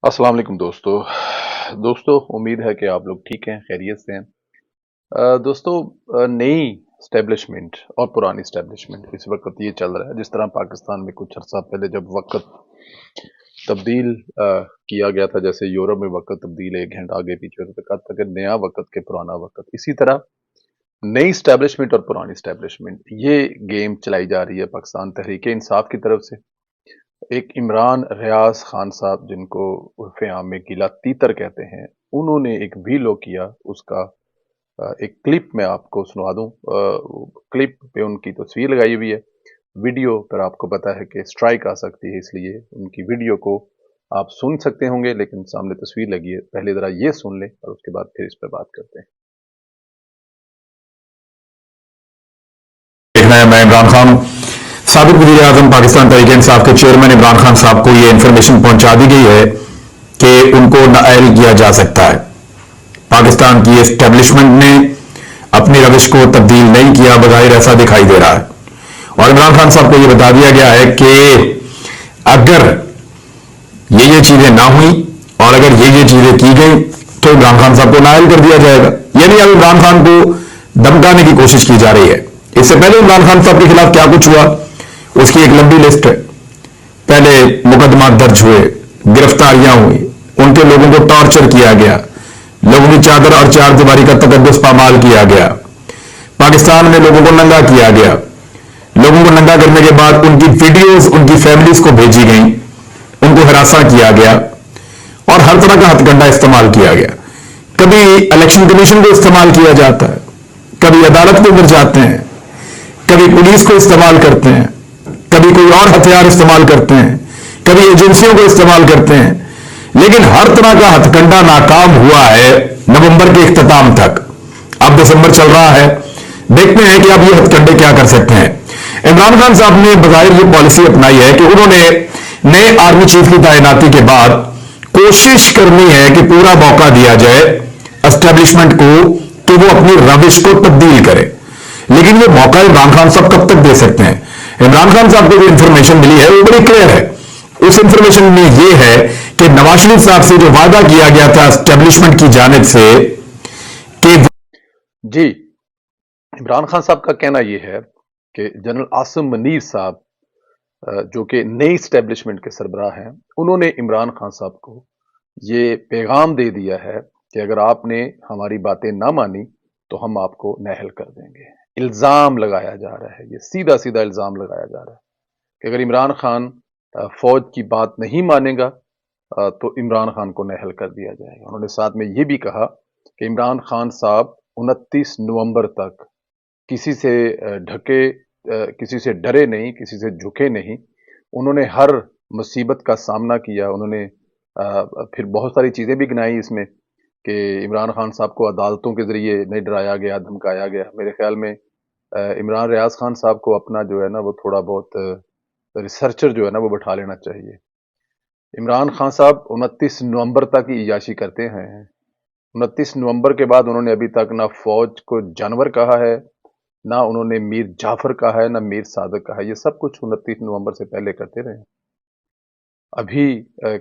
अस्सलाम वालेकुम दोस्तों उम्मीद है कि आप लोग ठीक हैं, खैरियत से हैं। दोस्तों, नई स्टैब्लिशमेंट और पुरानी स्टैब्लिशमेंट इस वक्त ये चल रहा है। जिस तरह पाकिस्तान में कुछ अरसा पहले जब वक्त तब्दील किया गया था, जैसे यूरोप में वक्त तब्दील एक घंटा आगे पीछे होता था, कहा था कि नया वक्त के पुराना वक्त, इसी तरह नई स्टैब्लिशमेंट और पुरानी स्टैब्लिशमेंट ये गेम चलाई जा रही है पाकिस्तान तहरीक इंसाफ की तरफ से। एक इमरान रियाज खान साहब, जिनको उर्फे आम में गीला तीतर कहते हैं, उन्होंने एक वीलो किया। उसका एक क्लिप मैं आपको सुना दूं। क्लिप पे उनकी तस्वीर लगाई हुई है। वीडियो पर आपको पता है कि स्ट्राइक आ सकती है, इसलिए उनकी वीडियो को आप सुन सकते होंगे, लेकिन सामने तस्वीर लगी है। पहले जरा ये सुन लें और उसके बाद फिर इस पर बात करते हैं। देखना है। मैं इमरान खान साबिक वज़ीर आज़म पाकिस्तान तहरीक इंसाफ के चेयरमैन इमरान खान साहब को ये इंफॉर्मेशन पहुंचा दी गई है कि उनको नाअहल किया जा सकता है। पाकिस्तान की एस्टेब्लिशमेंट ने अपनी रविश को तब्दील नहीं किया, बज़ाहिर ऐसा दिखाई दे रहा है। और इमरान खान साहब को यह बता दिया गया है कि अगर ये चीजें ना हुई और अगर ये चीजें की गई तो इमरान खान साहब को नाअहल कर दिया जाएगा। यानी अब इमरान खान को धमकाने की कोशिश की जा रही है। इससे पहले इमरान खान साहब के खिलाफ क्या कुछ हुआ उसकी एक लंबी लिस्ट है। पहले मुकदमा दर्ज हुए, गिरफ्तारियां हुई, उनके लोगों को टॉर्चर किया गया, लोगों की चादर और चार दीवारी का तकद्दुस पामाल किया गया, पाकिस्तान में लोगों को नंगा किया गया। लोगों को नंगा करने के बाद उनकी वीडियोस उनकी फैमिलीज को भेजी गई, उनको हरासा किया गया और हर तरह का हथकंडा इस्तेमाल किया गया। कभी इलेक्शन कमीशन को इस्तेमाल किया जाता है, कभी अदालत के अंदर जाते हैं, कभी पुलिस को इस्तेमाल करते हैं, कभी कोई और हथियार इस्तेमाल करते हैं, कभी एजेंसियों को इस्तेमाल करते हैं, लेकिन हर तरह का हथकंडा नाकाम हुआ है नवंबर के इख्तिताम तक। अब दिसंबर चल रहा है, देखते हैं कि अब ये हथकंडे क्या कर सकते हैं। इमरान खान साहब ने बज़ाहिर ये पॉलिसी अपनाई है कि उन्होंने नए आर्मी चीफ की तैनाती के बाद कोशिश करनी है कि पूरा मौका दिया जाए एस्टेब्लिशमेंट को कि वो अपनी रविश को तब्दील करे। लेकिन ये मौका इमरान खान साहब कब तक दे सकते हैं? इमरान खान साहब को जो इंफॉर्मेशन मिली है वो बड़ी क्लियर है। उस इंफॉर्मेशन में यह है कि नवाज शरीफ साहब से जो वादा किया गया था एस्टेब्लिशमेंट की जानिब से कि जी, इमरान खान साहब का कहना यह है कि जनरल आसिम मनीर साहब, जो कि नई स्टैब्लिशमेंट के सरबराह हैं, उन्होंने इमरान खान साहब को ये पैगाम दे दिया है कि अगर आपने हमारी बातें ना मानी तो हम आपको नाअहल कर देंगे। इल्ज़ाम लगाया जा रहा है, ये सीधा सीधा इल्ज़ाम लगाया जा रहा है कि अगर इमरान खान फौज की बात नहीं मानेगा तो इमरान खान को नाअहल कर दिया जाएगा। उन्होंने साथ में ये भी कहा कि इमरान खान साहब 29 नवंबर तक किसी से किसी से डरे नहीं, किसी से झुके नहीं। उन्होंने हर मुसीबत का सामना किया। उन्होंने फिर बहुत सारी चीज़ें भी गिनाई इसमें कि इमरान खान साहब को अदालतों के ज़रिए नहीं डराया गया, धमकाया गया। मेरे ख्याल में इमरान रियाज खान साहब को अपना जो है ना वो थोड़ा बहुत रिसर्चर जो है ना वो बैठा लेना चाहिए। इमरान खान साहब 29 नवंबर तक ही इयाशी करते हैं। 29 नवंबर के बाद उन्होंने अभी तक ना फौज को जानवर कहा है, ना उन्होंने मीर जाफर कहा है, ना मीर सादक कहा है। ये सब कुछ 29 नवंबर से पहले करते रहे। अभी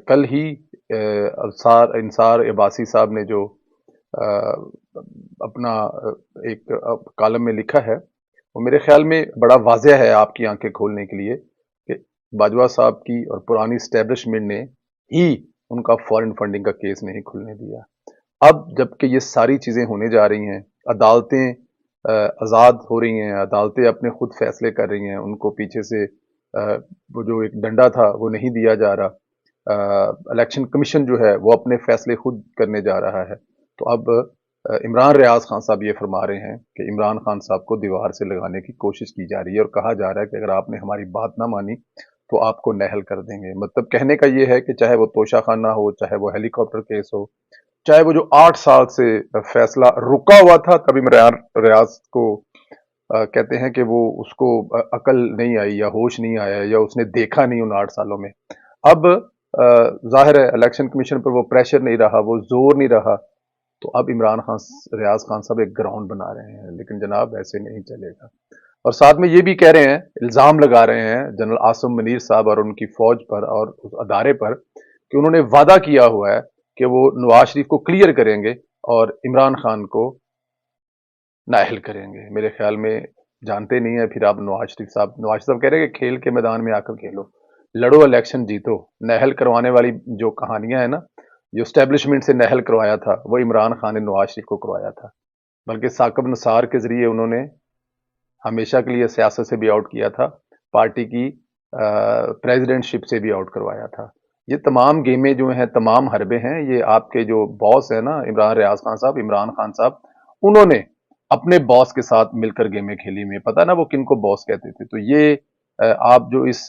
कल ही अंसार इंसार अब्बासी साहब ने जो अ, अपना एक कॉलम में लिखा है, वो मेरे ख्याल में बड़ा वाज़ेह है आपकी आंखें खोलने के लिए कि बाजवा साहब की और पुरानी स्टैब्लिशमेंट ने ही उनका फॉरेन फंडिंग का केस नहीं खुलने दिया। अब जबकि ये सारी चीज़ें होने जा रही हैं, अदालतें आज़ाद हो रही हैं, अदालतें अपने खुद फैसले कर रही हैं, उनको पीछे से वो जो एक डंडा था वो नहीं दिया जा रहा। इलेक्शन कमीशन जो है वो अपने फैसले खुद करने जा रहा है। तो अब इमरान रियाज खान साहब ये फरमा रहे हैं कि इमरान खान साहब को दीवार से लगाने की कोशिश की जा रही है और कहा जा रहा है कि अगर आपने हमारी बात ना मानी तो आपको नाअहल कर देंगे। मतलब कहने का ये है कि चाहे वो तोशा खाना हो, चाहे वो हेलीकॉप्टर केस हो, चाहे वो जो 8 साल से फैसला रुका हुआ था, तभी इमरान रियाज को कहते हैं कि वो उसको अकल नहीं आई या होश नहीं आया या उसने देखा नहीं उन 8 सालों में। अब ज़ाहिर है इलेक्शन कमीशन पर वो प्रेशर नहीं रहा, वो ज़ोर नहीं रहा, तो अब इमरान खान रियाज खान साहब एक ग्राउंड बना रहे हैं। लेकिन जनाब ऐसे नहीं चलेगा। और साथ में ये भी कह रहे हैं, इल्ज़ाम लगा रहे हैं जनरल आसिम मनीर साहब और उनकी फ़ौज पर और उस अदारे पर कि उन्होंने वादा किया हुआ है कि वो नवाज शरीफ को क्लियर करेंगे और इमरान खान को नाअहल करेंगे। मेरे ख्याल में जानते नहीं है फिर आप नवाज साहब कह रहे हैं कि खेल के मैदान में आकर खेलो, लड़ो, इलेक्शन जीतो। नाअहल करवाने वाली जो कहानियां है ना, जो एस्टेब्लिशमेंट से नाअहल करवाया था वो इमरान खान ने नवाज शरीफ को करवाया था, बल्कि साकिब नसार के जरिए उन्होंने हमेशा के लिए सियासत से भी आउट किया था, पार्टी की प्रेसिडेंटशिप से भी आउट करवाया था। ये तमाम गेमें जो हैं, तमाम हरबे हैं, ये आपके जो बॉस है ना इमरान खान साहब, उन्होंने अपने बॉस के साथ मिलकर गेमें खेली हुई हैं। पता है ना वो किनको बॉस कहते थे। तो ये आप जो इस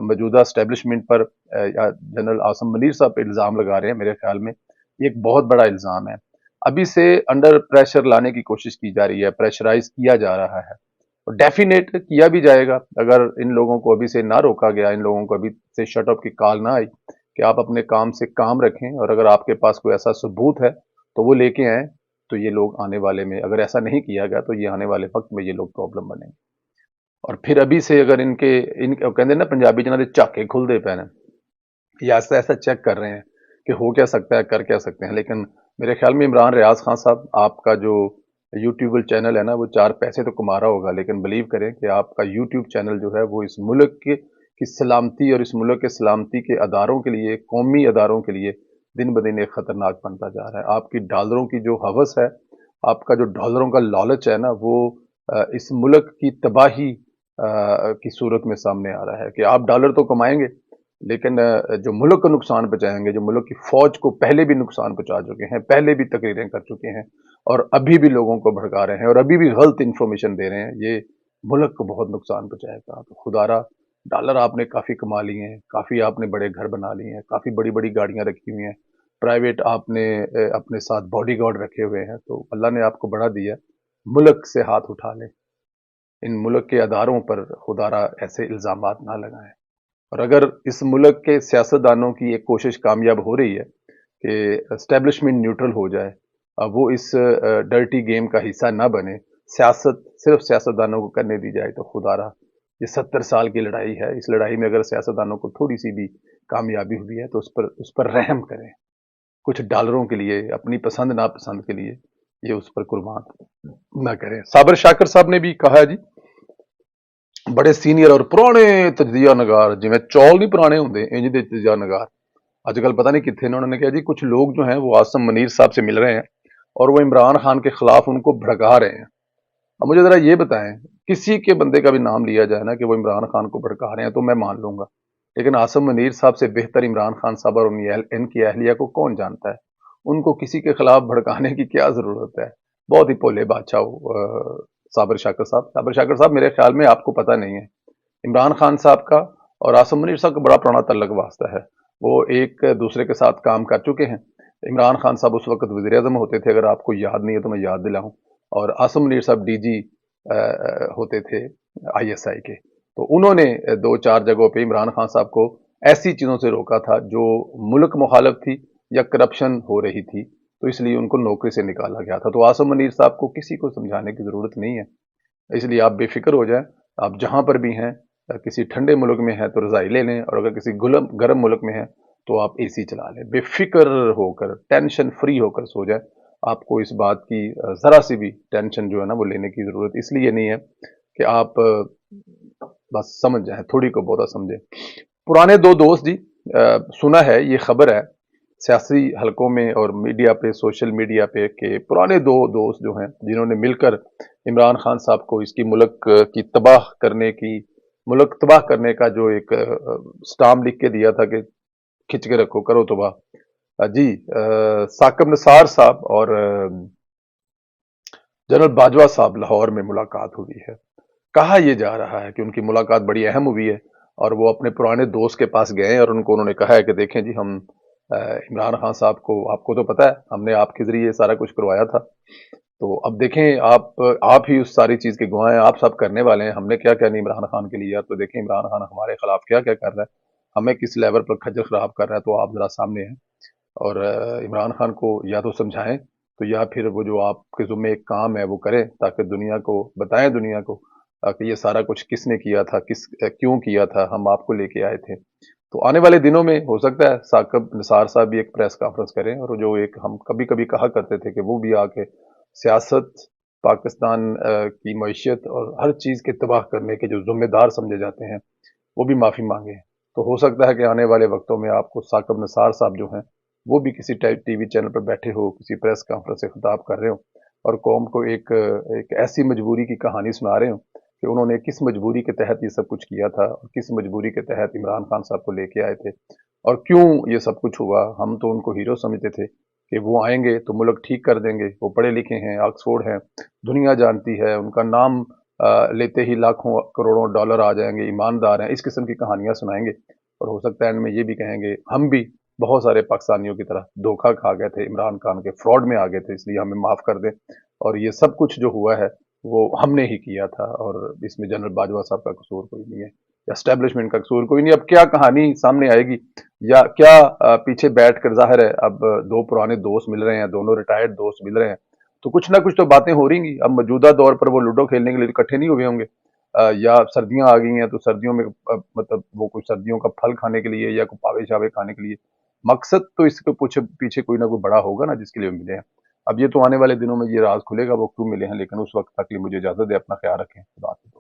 मौजूदा एस्टेब्लिशमेंट पर या जनरल आसिम मुनीर साहब पे इल्ज़ाम लगा रहे हैं, मेरे ख्याल में ये एक बहुत बड़ा इल्ज़ाम है। अभी से अंडर प्रेशर लाने की कोशिश की जा रही है, प्रेशराइज किया जा रहा है, और डेफिनेट किया भी जाएगा अगर इन लोगों को अभी से ना रोका गया, इन लोगों को अभी से शट अप की कॉल ना आई कि आप अपने काम से काम रखें, और अगर आपके पास कोई ऐसा सबूत है तो वो लेके आए, तो ये लोग आने वाले में, अगर ऐसा नहीं किया गया तो ये आने वाले वक्त में ये लोग प्रॉब्लम बनेंगे। और फिर अभी से अगर इन कहते ना पंजाबी जिन्होंने झाके खुलते पे हैं, ये ऐसा ऐसा चेक कर रहे हैं कि हो क्या सकता है, कर क्या सकते हैं। लेकिन मेरे ख्याल में इमरान रियाज खान साहब, आपका जो यूट्यूब चैनल है ना, वो 4 पैसे तो कमा रहा होगा, लेकिन बिलीव करें कि आपका यूट्यूब चैनल जो है वो इस मुल्क की सलामती और इस मुल्क के सलामती के अदारों के लिए, कौमी अदारों के लिए दिन ब दिन एक खतरनाक बनता जा रहा है। आपकी डॉलरों की जो हवस है, आपका जो डॉलरों का लालच है ना, वो इस मुल्क की तबाही की सूरत में सामने आ रहा है कि आप डॉलर तो कमाएंगे, लेकिन जो मुल्क को नुकसान पहुंचाएंगे, जो मुल्क की फौज को पहले भी नुकसान पहुंचा चुके हैं, पहले भी तकरीरें कर चुके हैं, और अभी भी लोगों को भड़का रहे हैं, और अभी भी गलत इंफॉर्मेशन दे रहे हैं, ये मुल्क को बहुत नुकसान पहुंचाएगा। तो खुदारा डॉलर आपने काफ़ी कमा लिए हैं, काफ़ी आपने बड़े घर बना लिए हैं, काफ़ी बड़ी बड़ी गाड़ियां रखी हुई हैं, प्राइवेट आपने अपने साथ बॉडीगार्ड रखे हुए हैं, तो अल्लाह ने आपको बढ़ा दिया। मुल्क से हाथ उठा लें, इन मुल्क के अदारों पर खुदारा ऐसे इल्ज़ामात ना लगाएं। और अगर इस मुल्क के सियासतदानों की एक कोशिश कामयाब हो रही है कि एस्टेब्लिशमेंट न्यूट्रल हो जाए, अब वो इस डर्टी गेम का हिस्सा ना बने, सियासत सिर्फ सियासतदानों को करने दी जाए, तो खुदारा ये 70 साल की लड़ाई है, इस लड़ाई में अगर सियासतदानों को थोड़ी सी भी कामयाबी हुई है तो उस पर रहम करें, कुछ डॉलरों के लिए, अपनी पसंद नापसंद के लिए ये उस पर कुर्बान ना करें। साबर शाकर साहब ने भी कहा है जी, बड़े सीनियर और पुराने तजिया नगार, जिमें चौल नहीं पुराने होंगे इंज दे तजिया नगार आजकल पता नहीं कितने, उन्होंने कहा जी कुछ लोग जो हैं वो आसिम मुनीर साहब से मिल रहे हैं और वो इमरान खान के खिलाफ उनको भड़का रहे हैं। अब मुझे जरा ये बताएं, किसी के बंदे का भी नाम लिया जाए ना कि वो इमरान खान को भड़का रहे हैं तो मैं मान लूंगा, लेकिन आसिम मुनीर साहब से बेहतर इमरान खान साहब और इनकी अहलिया को कौन जानता है? उनको किसी के खिलाफ भड़काने की क्या जरूरत है? बहुत ही भोले बादशाह हो साबर शाकर साहब। साबर शाकर साहब, मेरे ख्याल में आपको पता नहीं है, इमरान खान साहब का और आसिम मुनीर साहब का बड़ा पुराना तल्लक वास्ता है। वो एक दूसरे के साथ काम कर चुके हैं। इमरान खान साहब उस वक्त वज़ीर आज़म होते थे, अगर आपको याद नहीं है तो मैं याद दिलाऊं, और आसिम मुनीर साहब डीजी होते थे आईएसआई के। तो उन्होंने 2-4 जगहों पे इमरान खान साहब को ऐसी चीज़ों से रोका था जो मुल्क मुखालफ थी या करप्शन हो रही थी, तो इसलिए उनको नौकरी से निकाला गया था। तो आसिम मुनीर साहब को किसी को समझाने की ज़रूरत नहीं है, इसलिए आप बेफिक्र हो जाएं। आप जहां पर भी हैं, किसी ठंडे मुल्क में हैं तो रज़ाई ले लें, और अगर किसी गर्म मुल्क में हैं तो आप एसी चला लें। बेफिक्र होकर, टेंशन फ्री होकर सो जाएं। आपको इस बात की ज़रा सी भी टेंशन जो है ना वो लेने की ज़रूरत इसलिए नहीं है कि आप बस समझ जाएं, थोड़ी को बहुता समझें। पुराने दो दोस्त जी, सुना है, ये खबर है सियासी हलकों में और मीडिया पे, सोशल मीडिया पे, कि पुराने दो दोस्त जो हैं जिन्होंने मिलकर इमरान खान साहब को इसकी मुल्क की तबाह करने की, मुल्क तबाह करने का जो एक स्टाम्प लिख के दिया था कि खिंच के रखो, करो तबाह, जी साकिब नसार साहब और जनरल बाजवा साहब लाहौर में मुलाकात हुई है। कहा यह जा रहा है कि उनकी मुलाकात बड़ी अहम हुई है और वो अपने पुराने दोस्त के पास गए और उन्होंने कहा है कि देखें जी, हम इमरान खान साहब को, आपको तो पता है हमने आपके जरिए सारा कुछ करवाया था, तो अब देखें आप ही उस सारी चीज़ के गवाह हैं, आप सब करने वाले हैं, हमने क्या क्या नहीं इमरान खान के लिए। तो देखें इमरान खान हमारे खिलाफ क्या क्या कर रहा है, हमें किस लेवल पर खज्जल खराब कर रहा है, तो आप ज़रा सामने हैं और इमरान खान को या तो समझाएं, तो या फिर वो जो आपके ज़ुम्मे एक काम है वो करें, ताकि दुनिया को बताएं, दुनिया को कि ये सारा कुछ किसने किया था, क्यों किया था, हम आपको लेके आए थे। تو آنے والے دنوں میں ہو سکتا ہے ثاقب نثار صاحب بھی ایک پریس کانفرنس کریں، اور جو ایک ہم کبھی کبھی کہا کرتے تھے کہ وہ بھی آ کے سیاست، پاکستان کی معیشت اور ہر چیز کے تباہ کرنے کے جو ذمہ دار سمجھے جاتے ہیں وہ بھی معافی مانگے۔ تو ہو سکتا ہے کہ آنے والے وقتوں میں آپ کو ثاقب نثار صاحب جو ہیں وہ بھی کسی ٹی وی چینل پر بیٹھے ہو، کسی پریس کانفرنس سے خطاب کر رہے ہوں اور قوم کو ایک ایسی مجبوری کی کہانی سنا رہے ہوں کہ انہوں نے کس مجبوری کے تحت یہ سب کچھ کیا تھا، اور کس مجبوری کے تحت عمران خان صاحب کو لے کے آئے تھے، اور کیوں یہ سب کچھ ہوا۔ ہم تو ان کو ہیرو سمجھتے تھے کہ وہ آئیں گے تو ملک ٹھیک کر دیں گے، وہ پڑھے لکھے ہیں، آکسفورڈ ہیں، دنیا جانتی ہے، ان کا نام لیتے ہی لاکھوں کروڑوں ڈالر آ جائیں گے، ایماندار ہیں، اس قسم کی کہانیاں سنائیں گے۔ اور ہو سکتا ہے ان میں یہ بھی کہیں گے ہم بھی بہت سارے پاکستانیوں کی طرح دھوکہ کھا گئے تھے، عمران خان کے فراڈ میں آ گئے تھے، اس لیے ہمیں معاف کر دیں، اور یہ سب کچھ جو ہوا ہے وہ ہم نے ہی کیا تھا، اور اس میں جنرل باجوہ صاحب کا قصور کوئی نہیں ہے، یا اسٹیبلشمنٹ کا قصور کوئی نہیں۔ اب کیا کہانی سامنے آئے گی، یا کیا پیچھے بیٹھ کر، ظاہر ہے اب دو پرانے دوست مل رہے ہیں، دونوں ریٹائرڈ دوست مل رہے ہیں، تو کچھ نہ کچھ تو باتیں ہو رہی گی۔ اب موجودہ دور پر وہ لوڈو کھیلنے کے لیے اکٹھے نہیں ہوئے ہوں گے، یا سردیاں آ گئی ہیں تو سردیوں میں مطلب وہ کوئی سردیوں کا پھل کھانے کے لیے یا کوئی پاوے شاوے کھانے کے لیے، مقصد تو اس کے پیچھے کوئی نہ کوئی بڑا ہوگا نا جس کے لیے ملے ہیں۔ اب یہ تو آنے والے دنوں میں یہ راز کھلے گا وہ کیوں ملے ہیں، لیکن اس وقت تک لیے مجھے اجازت دے، اپنا خیال رکھیں، خدا حافظ۔